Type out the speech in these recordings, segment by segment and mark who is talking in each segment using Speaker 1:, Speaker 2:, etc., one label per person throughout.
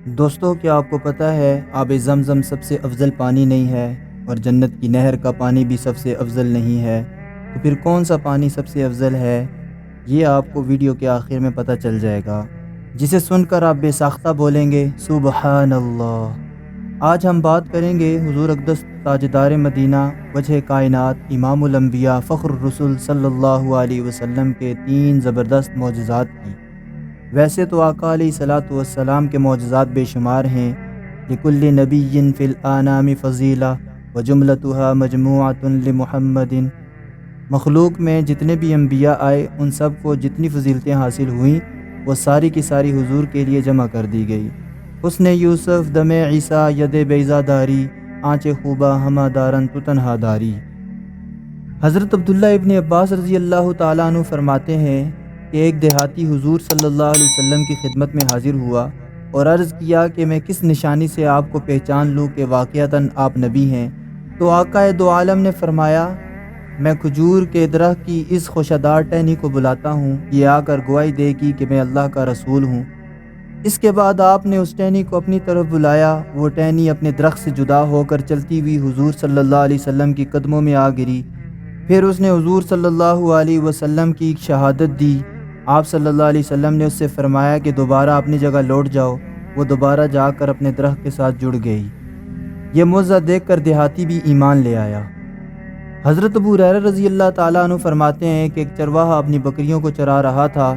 Speaker 1: دوستو، کیا آپ کو پتہ ہے آب زمزم سب سے افضل پانی نہیں ہے اور جنت کی نہر کا پانی بھی سب سے افضل نہیں ہے؟ تو پھر کون سا پانی سب سے افضل ہے؟ یہ آپ کو ویڈیو کے آخر میں پتہ چل جائے گا، جسے سن کر آپ بے ساختہ بولیں گے سبحان اللہ۔ آج ہم بات کریں گے حضور اقدس تاجدار مدینہ، وجہ کائنات، امام الانبیاء، فخر الرسل صلی اللہ علیہ وسلم کے 3 زبردست معجزات کی۔ ویسے تو آقا علیہ الصلاۃ والسلام کے معجزات بے شمار ہیں، لکل نبی فی الانام فضیلہ وجملتها مجموعۃ لمحمد۔ مخلوق میں جتنے بھی انبیاء آئے ان سب کو جتنی فضیلتیں حاصل ہوئیں وہ ساری کی ساری حضور کے لیے جمع کر دی گئی۔ حسن یوسف دم عیسیٰ ید بیضا داری، آنچ خوبہ ہمہ دارن تو تنہا داری۔ حضرت عبداللہ ابن عباس رضی اللہ تعالیٰ عنہ فرماتے ہیں کہ ایک دیہاتی حضور صلی اللہ علیہ وسلم کی خدمت میں حاضر ہوا اور عرض کیا کہ میں کس نشانی سے آپ کو پہچان لوں کہ واقعتاً آپ نبی ہیں؟ تو آقا دو عالم نے فرمایا، میں کھجور کے درخت کی اس خوشادار ٹہنی کو بلاتا ہوں، یہ آ کر گواہی دے گی کہ میں اللہ کا رسول ہوں۔ اس کے بعد آپ نے اس ٹہنی کو اپنی طرف بلایا، وہ ٹہنی اپنے درخت سے جدا ہو کر چلتی ہوئی حضور صلی اللہ علیہ وسلم کی قدموں میں آ گری۔ پھر اس نے حضور صلی اللہ علیہ وسلم کی شہادت دی۔ آپ صلی اللہ علیہ وسلم نے اس سے فرمایا کہ دوبارہ اپنی جگہ لوٹ جاؤ۔ وہ دوبارہ جا کر اپنے درخت کے ساتھ جڑ گئی۔ یہ معجزہ دیکھ کر دیہاتی بھی ایمان لے آیا۔ حضرت ابو ہریرہ رضی اللہ تعالیٰ عنہ فرماتے ہیں کہ ایک چرواہا اپنی بکریوں کو چرا رہا تھا۔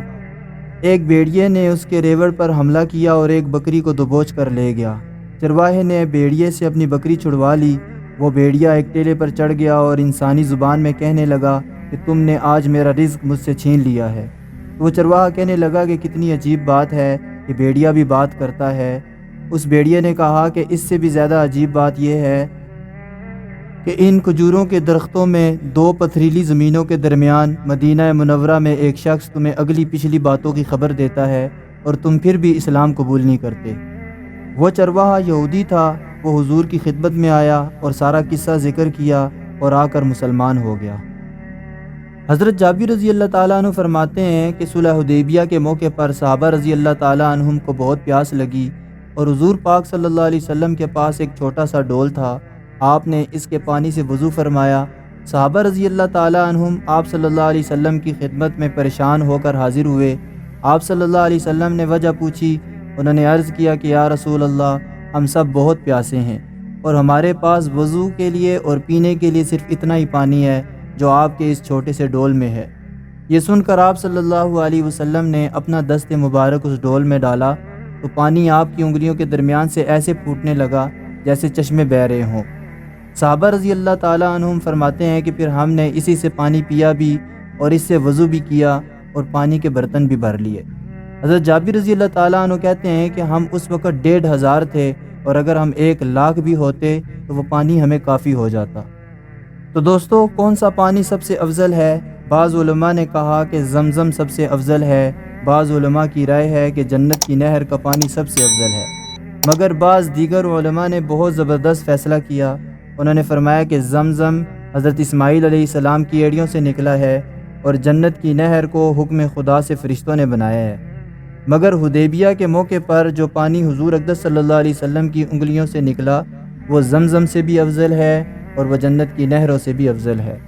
Speaker 1: ایک بھیڑیے نے اس کے ریوڑ پر حملہ کیا اور ایک بکری کو دبوچ کر لے گیا۔ چرواہے نے بھیڑیے سے اپنی بکری چھڑوا لی۔ وہ بھیڑیا ایک ٹیلے پر چڑھ گیا اور انسانی زبان میں کہنے لگا کہ تم نے آج میرا رزق مجھ سے چھین لیا ہے۔ وہ چرواہا کہنے لگا کہ کتنی عجیب بات ہے کہ بھیڑیا بھی بات کرتا ہے۔ اس بھیڑیے نے کہا کہ اس سے بھی زیادہ عجیب بات یہ ہے کہ ان کھجوروں کے درختوں میں 2 پتھریلی زمینوں کے درمیان مدینہ منورہ میں ایک شخص تمہیں اگلی پچھلی باتوں کی خبر دیتا ہے اور تم پھر بھی اسلام قبول نہیں کرتے۔ وہ چرواہا یہودی تھا۔ وہ حضور کی خدمت میں آیا اور سارا قصہ ذکر کیا اور آ کر مسلمان ہو گیا۔ حضرت جابر رضی اللہ تعالیٰ عنہ فرماتے ہیں کہ صلح حدیبیہ کے موقع پر صحابہ رضی اللہ تعالیٰ عنہم کو بہت پیاس لگی اور حضور پاک صلی اللہ علیہ وسلم کے پاس ایک چھوٹا سا ڈول تھا۔ آپ نے اس کے پانی سے وضو فرمایا۔ صحابہ رضی اللہ تعالیٰ عنہم آپ صلی اللہ علیہ وسلم کی خدمت میں پریشان ہو کر حاضر ہوئے۔ آپ صلی اللہ علیہ وسلم نے وجہ پوچھی۔ انہوں نے عرض کیا کہ یا رسول اللہ، ہم سب بہت پیاسے ہیں اور ہمارے پاس وضو کے لیے اور پینے کے لیے صرف اتنا ہی پانی ہے جو آپ کے اس چھوٹے سے ڈول میں ہے۔ یہ سن کر آپ صلی اللہ علیہ وسلم نے اپنا دست مبارک اس ڈول میں ڈالا تو پانی آپ کی انگلیوں کے درمیان سے ایسے پھوٹنے لگا جیسے چشمے بہہ رہے ہوں۔ صحابہ رضی اللہ تعالیٰ عنہم فرماتے ہیں کہ پھر ہم نے اسی سے پانی پیا بھی اور اس سے وضو بھی کیا اور پانی کے برتن بھی بھر لیے۔ حضرت جابر رضی اللہ تعالیٰ عنہ کہتے ہیں کہ ہم اس وقت 1500 تھے اور اگر ہم 1,00,000 بھی ہوتے تو وہ پانی ہمیں کافی ہو جاتا۔ تو دوستو، کون سا پانی سب سے افضل ہے؟ بعض علماء نے کہا کہ زمزم سب سے افضل ہے۔ بعض علماء کی رائے ہے کہ جنت کی نہر کا پانی سب سے افضل ہے، مگر بعض دیگر علماء نے بہت زبردست فیصلہ کیا۔ انہوں نے فرمایا کہ زمزم حضرت اسماعیل علیہ السلام کی ایڑیوں سے نکلا ہے اور جنت کی نہر کو حکم خدا سے فرشتوں نے بنایا ہے، مگر حدیبیہ کے موقع پر جو پانی حضور اقدس صلی اللہ علیہ وسلم کی انگلیوں سے نکلا وہ زمزم سے بھی افضل ہے اور وہ جنت کی نہروں سے بھی افضل ہے۔